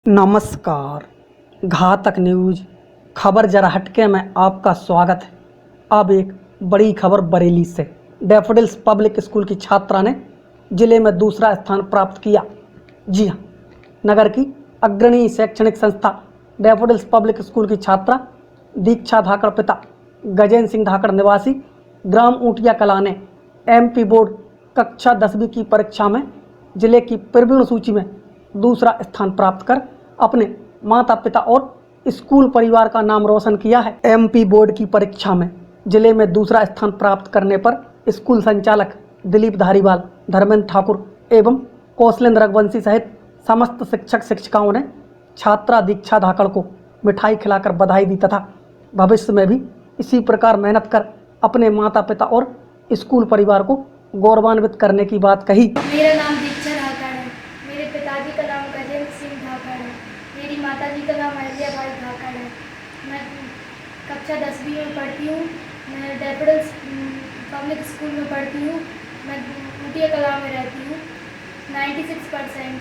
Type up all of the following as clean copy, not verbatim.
नमस्कार। घातक न्यूज़ खबर जरा हटके में आपका स्वागत है। अब एक बड़ी खबर बरेली से। डैफोडिल्स पब्लिक स्कूल की छात्रा ने जिले में दूसरा स्थान प्राप्त किया। जी हाँ, नगर की अग्रणी शैक्षणिक संस्था डैफोडिल्स पब्लिक स्कूल की छात्रा दीक्षा धाकड़ पिता गजेंद्र सिंह धाकड़ निवासी ग्राम ऊंटिया कला ने MP बोर्ड कक्षा 10वीं की परीक्षा में जिले की प्रवीण सूची में दूसरा स्थान प्राप्त कर अपने माता पिता और स्कूल परिवार का नाम रोशन किया है। MP बोर्ड की परीक्षा में जिले में दूसरा स्थान प्राप्त करने पर स्कूल संचालक दिलीप धारीवाल, धर्मेंद्र ठाकुर एवं कौशलेंद्र रघुवंशी सहित समस्त शिक्षक शिक्षिकाओं ने छात्रा दीक्षा धाकड़ को मिठाई खिलाकर बधाई दी तथा भविष्य में भी इसी प्रकार मेहनत कर अपने माता पिता और स्कूल परिवार को गौरवान्वित करने की बात कही। मेरा नाम दीक्षा धाकड़ है। मेरे पिताजी का नाम गजेंद्र सिंह धाकड़ है। मेरी माताजी का नाम अहिल्या बाई धाकड़ है। मैं कक्षा 10वीं में पढ़ती हूँ। मैं डैफोडिल्स पब्लिक स्कूल में पढ़ती हूँ। मैं ऊंटिया कला में रहती हूँ। 96%।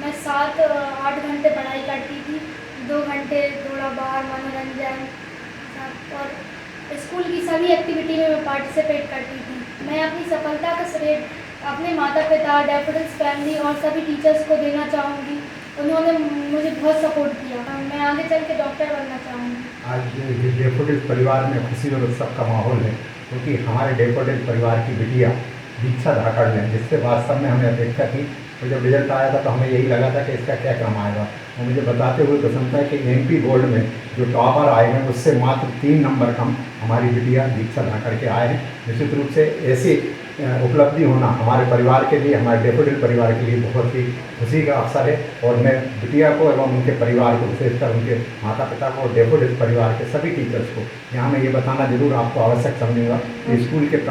मैं 7-8 घंटे पढ़ाई करती थी, 2 घंटे थोड़ा बाहर मनोरंजन और स्कूल की सभी एक्टिविटी में मैं पार्टिसिपेट करती थी। मैं अपनी सफलता का श्रेय अपने माता पिता, डैफोडिल्स फैमिली और सभी टीचर्स को देना चाहूँगी। उन्होंने मुझे बहुत सपोर्ट किया। मैं आगे चल के डॉक्टर बनना चाहूँगी। आज डैफोडिल्स परिवार में खुशी और उत्सव का माहौल है, क्योंकि हमारे डैफोडिल्स परिवार की बिटिया दीक्षा धाकड़ ने, जिससे वास्तव में हमें अपेक्षा थी, तो जब रिजल्ट आया था तो हमें यही लगा था कि इसका क्या क्रम आएगा। और मुझे बताते हुए प्रसन्नता है कि MP बोर्ड में जो टॉपर आए हैं उससे मात्र 3 नंबर कम हमारी बिटिया दीक्षा धाकड़ के आए हैं। निश्चित रूप से ऐसी उपलब्धि होना हमारे परिवार के लिए, हमारे डैफोडिल परिवार के लिए बहुत ही खुशी का अवसर है। और मैं बिटिया को एवं उनके परिवार को, विशेषकर उनके माता पिता को और डैफोडिल परिवार के सभी टीचर्स को यहाँ मैं ये बताना जरूर आपको आवश्यक समझूंगा कि स्कूल के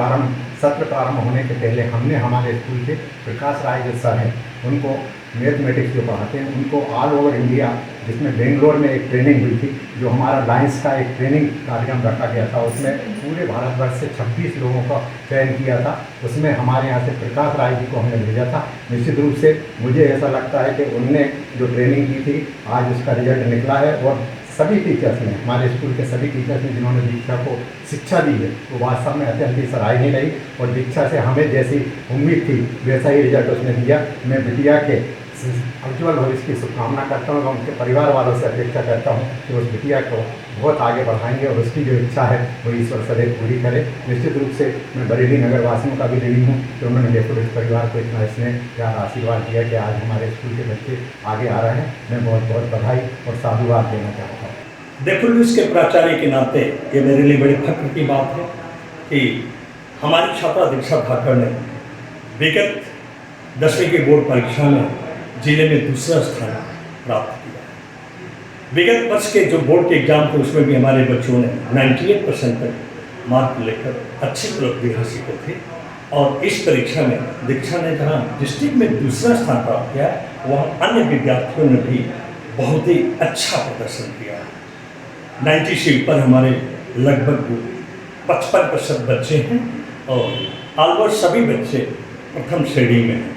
सत्र प्रारंभ होने के पहले हमने हमारे स्कूल के प्रकाश राय जो सर हैं उनको मैथमेटिक्स जो पढ़ाते हैं उनको ऑल ओवर इंडिया, जिसमें बेंगलोर में एक ट्रेनिंग हुई थी, जो हमारा लाइन्स का एक ट्रेनिंग कार्यक्रम रखा गया था, उसमें पूरे भारतवर्ष से 26 लोगों का चयन किया था। उसमें हमारे यहाँ से प्रकाश राय जी को हमने भेजा था। निश्चित रूप से मुझे ऐसा लगता है कि उनने जो ट्रेनिंग की थी आज उसका रिजल्ट निकला है। और सभी टीचर्स ने, हमारे स्कूल के सभी टीचर्स ने जिन्होंने दीक्षा को शिक्षा दी है, वो वास्तव में अत्यंत ही सराहनीय रही। और दीक्षा से हमें जैसी उम्मीद थी वैसा ही रिजल्ट उसने दिया। मैं बिटिया के उज्ज्वल भविष्य की शुभकामना करता हूँ और उनके परिवार वालों से अपेक्षा करता हूँ कि उस बिटिया को बहुत आगे बढ़ाएंगे और उसकी जो इच्छा है वो ईश्वर सदैव पूरी करे। निश्चित रूप से मैं बरेली नगर वासियों का भी ऋणी हूँ कि उन्होंने डैफोडिल्स परिवार को इतना स्नेह प्यार आशीर्वाद दिया कि आज हमारे स्कूल के बच्चे आगे आ रहे हैं। मैं बहुत बहुत बधाई और साधुवाद देना चाहता हूँ। डैफोडिल्स के प्राचार्य के नाते ये मेरे लिए बड़े फख्र की बात है कि हमारी छात्रा दीक्षा धाकड़ ने विगत 10वीं की बोर्ड परीक्षा में जिले में दूसरा स्थान प्राप्त किया है। विगत वर्ष के जो बोर्ड के एग्जाम थे उसमें भी हमारे बच्चों ने 98% तक मार्क लेकर अच्छी उपलब्धि हासिल की थी। और इस परीक्षा में दीक्षा ने जहाँ डिस्ट्रिक्ट में दूसरा स्थान प्राप्त किया है, वहाँ अन्य विद्यार्थियों ने भी बहुत ही अच्छा प्रदर्शन किया है। 90 से ऊपर हमारे लगभग 55% बच्चे हैं और ऑलमोस्ट सभी बच्चे प्रथम श्रेणी में हैं।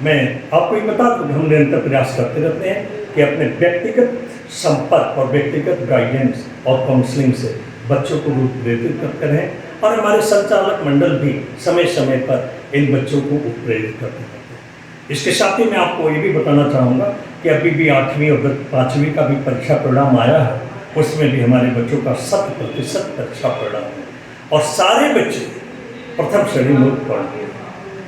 मैं आपको ये बता दूँ कि हम निरंतर प्रयास करते रहते हैं कि अपने व्यक्तिगत संपर्क और व्यक्तिगत गाइडेंस और काउंसलिंग से बच्चों को प्रेरित करते रहें। और हमारे संचालक मंडल भी समय समय पर इन बच्चों को प्रेरित करते रहते हैं। इसके साथ ही मैं आपको ये भी बताना चाहूँगा कि अभी भी 8वीं और 5वीं का भी परीक्षा परिणाम आया है, उसमें भी हमारे बच्चों का 100% परीक्षा परिणाम है और सारे बच्चे प्रथम श्रेणी में पढ़ रहे हैं।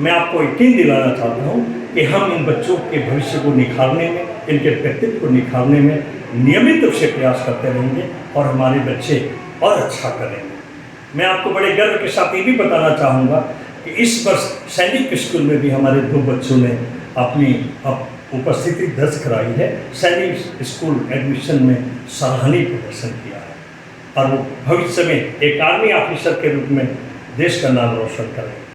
मैं आपको यकीन दिलाना चाहता हूँ कि हम इन बच्चों के भविष्य को निखारने में, इनके व्यक्तित्व को निखारने में नियमित रूप से प्रयास करते रहेंगे और हमारे बच्चे और अच्छा करेंगे। मैं आपको बड़े गर्व के साथ ये भी बताना चाहूँगा कि इस वर्ष सैनिक स्कूल में भी हमारे 2 बच्चों ने अपनी उपस्थिति दर्ज कराई है। सैनिक स्कूल एडमिशन में सराहनीय प्रदर्शन किया है और वो भविष्य में एक आर्मी ऑफिसर के रूप में देश का नाम रोशन करें।